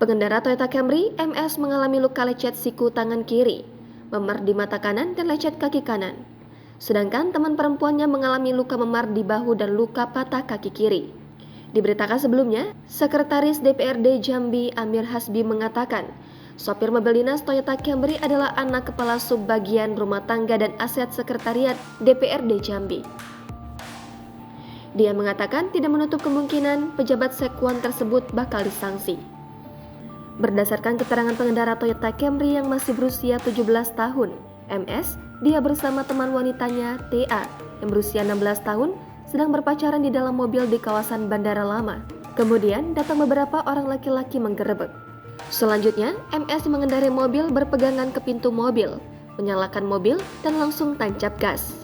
Pengendara Toyota Camry MS mengalami luka lecet siku tangan kiri, memar di mata kanan dan lecet kaki kanan. Sedangkan teman perempuannya mengalami luka memar di bahu dan luka patah kaki kiri. Diberitakan sebelumnya, Sekretaris DPRD Jambi Amir Hasbi mengatakan, sopir mobil dinas Toyota Camry adalah anak Kepala Subbagian Rumah Tangga dan Aset Sekretariat DPRD Jambi. Dia mengatakan tidak menutup kemungkinan pejabat Sekwan tersebut bakal disangsi. Berdasarkan keterangan pengendara Toyota Camry yang masih berusia 17 tahun, MS, dia bersama teman wanitanya, TA, yang berusia 16 tahun, sedang berpacaran di dalam mobil di kawasan Bandara Lama. Kemudian datang beberapa orang laki-laki menggerebek. Selanjutnya, MS mengendarai mobil berpegangan ke pintu mobil, menyalakan mobil, dan langsung tancap gas.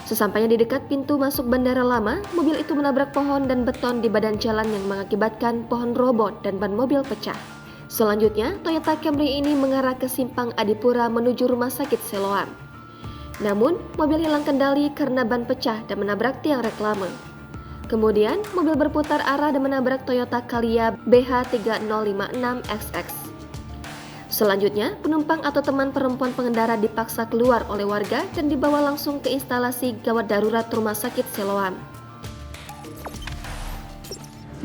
Sesampainya di dekat pintu masuk Bandara Lama, mobil itu menabrak pohon dan beton di badan jalan yang mengakibatkan pohon roboh dan ban mobil pecah. Selanjutnya, Toyota Camry ini mengarah ke Simpang Adipura menuju Rumah Sakit Siloam. Namun, mobil hilang kendali karena ban pecah dan menabrak tiang reklame. Kemudian, mobil berputar arah dan menabrak Toyota Calya BH3056XX. Selanjutnya, penumpang atau teman perempuan pengendara dipaksa keluar oleh warga dan dibawa langsung ke instalasi gawat darurat Rumah Sakit Siloam.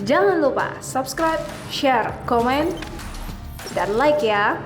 Jangan lupa subscribe, share, komen, dan like ya!